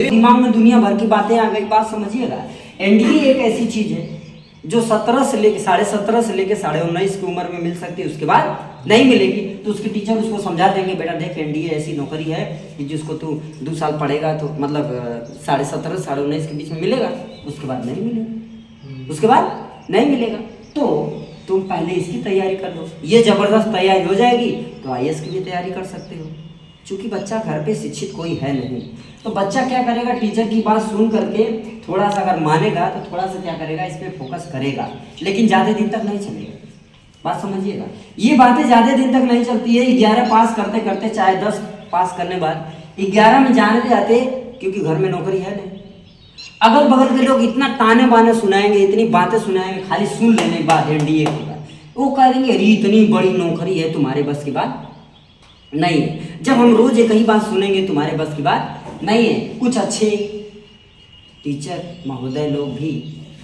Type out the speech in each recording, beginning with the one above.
दिमाग में दुनिया भर की बातें आ गई। बात समझिएगा, एनडीए एक ऐसी चीज है जो 17 से लेके 17.5 से लेके 19.5 की उम्र में मिल सकती है, उसके बाद नहीं मिलेगी। तो उसके टीचर उसको समझा देंगे, बेटा देख एनडीए ऐसी नौकरी है कि जिसको तू 2 साल पढ़ेगा तो मतलब 17.5 19.5 के बीच में मिलेगा, उसके बाद नहीं मिलेगा, उसके बाद नहीं मिलेगा। तो तुम पहले इसकी तैयारी कर लो, ये जबरदस्त तैयारी हो जाएगी तो आईएएस की भी तैयारी कर सकते हो। क्योंकि बच्चा घर पे शिक्षित कोई है नहीं, तो बच्चा क्या करेगा, टीचर की बात सुन करके थोड़ा सा अगर मानेगा तो थोड़ा सा क्या करेगा, इस पर फोकस करेगा, लेकिन ज़्यादा दिन तक नहीं चलेगा। बात समझिएगा, ये बातें ज़्यादा दिन तक नहीं चलती है। 11 पास करते करते, चाहे 10 पास करने बाद 11 में जाने जाते, क्योंकि घर में नौकरी है नहीं। अगल बगल के लोग इतना ताने बाने सुनाएंगे, इतनी बातें सुनाएंगे, खाली सुन लेने के बाद एनडीए के बाद वो कहेंगे अरे इतनी बड़ी नौकरी है, तुम्हारे बस की बात नहीं है। जब हम रोज एक ही बात सुनेंगे तुम्हारे बस की बात नहीं है। कुछ अच्छे टीचर महोदय लोग भी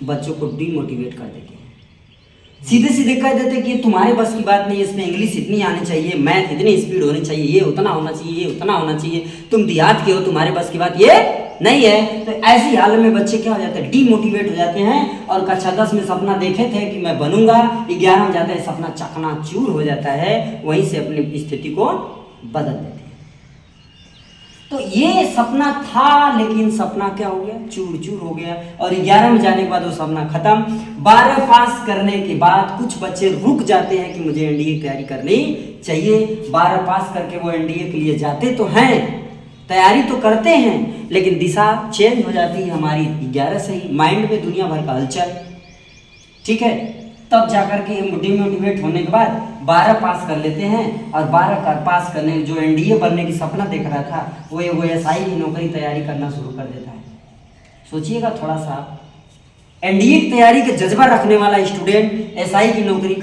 बच्चों को डीमोटिवेट कर देते हैं, सीधे सीधे कह देते हैं कि ये तुम्हारे बस की बात नहीं है, इसमें इंग्लिश इतनी आनी चाहिए, मैथ इतनी स्पीड होनी चाहिए, ये उतना होना चाहिए, ये उतना होना चाहिए, तुम देहात के हो, तुम्हारे बस की बात ये नहीं है। तो ऐसी हाल में बच्चे क्या हो जाते हैं, डीमोटिवेट हो जाते हैं। और कक्षा 10 में सपना देखे थे कि मैं बनूंगा, 11 में जाता है सपना चकनाचूर हो जाता है, वहीं से अपनी स्थिति को बदल देते हैं। तो ये सपना था, लेकिन सपना क्या हो गया, चूर चूर हो गया। और 11 में जाने के बाद वो सपना खत्म। 12 पास करने के बाद कुछ बच्चे रुक जाते हैं कि मुझे एनडीए की तैयारी करनी चाहिए। 12 पास करके वो एनडीए के लिए जाते तो हैं, तैयारी तो करते हैं, लेकिन दिशा चेंज हो जाती है हमारी 11 से ही। माइंड में दुनिया भर का हलचल, ठीक है। तब जाकर के डिमोटिवेट होने के बाद 12 पास कर लेते हैं, और 12 पास करने जो एनडीए बनने की सपना देख रहा था वो एसआई की नौकरी तैयारी करना शुरू कर देता है। सोचिएगा थोड़ा सा, एनडीए की तैयारी के जज्बा रखने वाला स्टूडेंट एसआई की नौकरी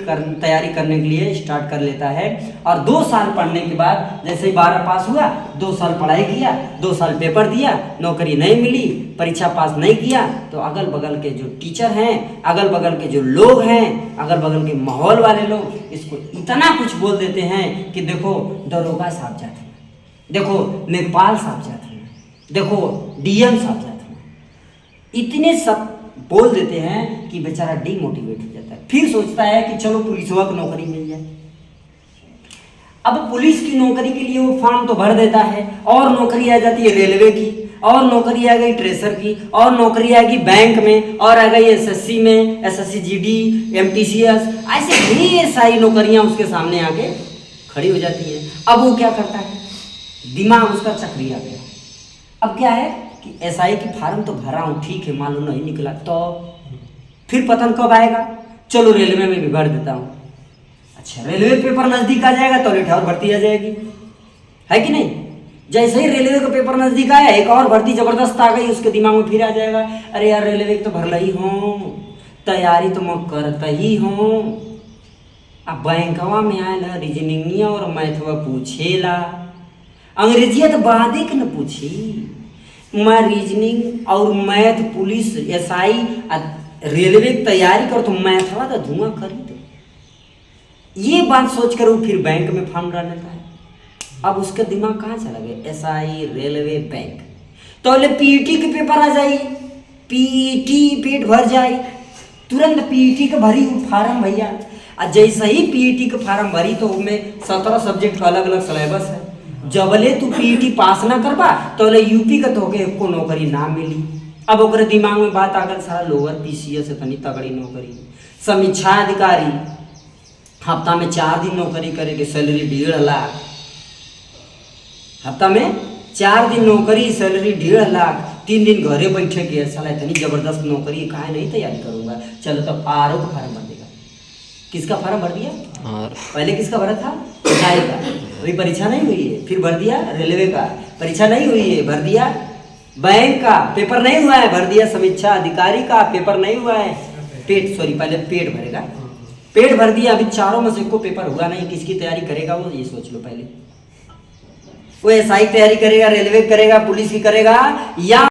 तैयारी करने के लिए स्टार्ट कर लेता है। और 2 साल पढ़ने के बाद जैसे ही 12 पास हुआ, 2 साल पढ़ाई किया, 2 साल पेपर दिया, नौकरी नहीं मिली, परीक्षा पास नहीं किया, तो अगल बगल के जो टीचर हैं, अगल बगल के जो लोग हैं, अगल बगल के माहौल वाले लोग इसको इतना कुछ बोल देते हैं कि देखो दरोगा साहब जाते हैं, देखो लेखपाल साहब जाते हैं, देखो डीएम साहब जाते हैं, इतने सब बोल देते हैं कि बेचारा डीमोटिवेट हो जाता है। फिर सोचता है कि चलो पुलिस की नौकरी मिल जाए। अब पुलिस की नौकरी के लिए वो फॉर्म तो भर देता है, और नौकरी आ जाती है रेलवे की, और नौकरी आ गई ट्रेसर की, और नौकरी आ गई बैंक में, और आ गई एसएससी में, एसएससी जीडी, एमटीसीएस, ऐसे ढेर सारी नौकरियां उसके सामने आके खड़ी हो जाती है। अब वो क्या करता है, दिमाग उसका चक्रिया गया। अब क्या है कि एसआई की फार्म तो भरा हूँ, ठीक है, मालूम नहीं निकला तो फिर पता कब आएगा, चलो रेलवे में भी भर देता हूँ। अच्छा, रेलवे पेपर नजदीक आ जाएगा तो एक और भर्ती आ जाएगी, है कि नहीं। जैसे ही रेलवे का पेपर नजदीक आया, एक और भर्ती जबरदस्त आ गई, उसके दिमाग में फिर आ जाएगा, अरे यार रेलवे तो भर ही हूँ, तैयारी तो मैं करता ही हूँ। अब बैंकवा में आए रीजनिंग और मैथवा पूछेला, अंग्रेजिया तो बादे के न पूछी, मैं रीजनिंग और मैथ पुलिस एसआई रेलवे की तैयारी कर तो मैथवा तो धुआं करी दो। ये बात सोचकर वो फिर बैंक में फॉर्म डाल देता है। अब उसका दिमाग कहाँ चला गया, एसआई रेलवे बैंक, तो बोले पीईटी के पेपर आ जाए, पीईटी पेट भर जाए, तुरंत पीईटी का भरी फार्म भैया। और जैसे ही पीईटी का फार्म भरी तो उसमें 17 सब्जेक्ट का अलग अलग सिलेबस है। जबले तू पीईटी पास ना करबा तो यूपी का तोके को नौकरी ना मिली। अब ओकरे दिमाग में बात आ गई, सारा लोअर पीसीएस से तनी तगड़ी नौकरी, समीक्षा अधिकारी, हफ्ता में 4 दिन नौकरी करेगी, सैलरी 1.5 लाख, हफ्ता में 4 दिन नौकरी, सैलरी 1.5 लाख, 3 दिन घरे बैठे के, साला इतनी जबरदस्त नौकरी काहे नहीं तैयारी करूंगा। चलो तब आरओ का फार्म भर देगा। किसका फार्म भर दिया, पहले किसका भरा था, एसआई का, अभी परीक्षा नहीं हुई है, फिर भर दिया रेलवे का, परीक्षा नहीं हुई है, भर दिया बैंक का, पेपर नहीं हुआ है, भर दिया समीक्षा अधिकारी का, पेपर नहीं हुआ है, पहले पेट भरेगा, पेट भर दिया। अभी चारों में से को पेपर हुआ नहीं, किसकी तैयारी करेगा वो ये सोच लो पहले। वो एसआई तैयारी करेगा, रेलवे करेगा, पुलिस की करेगा, या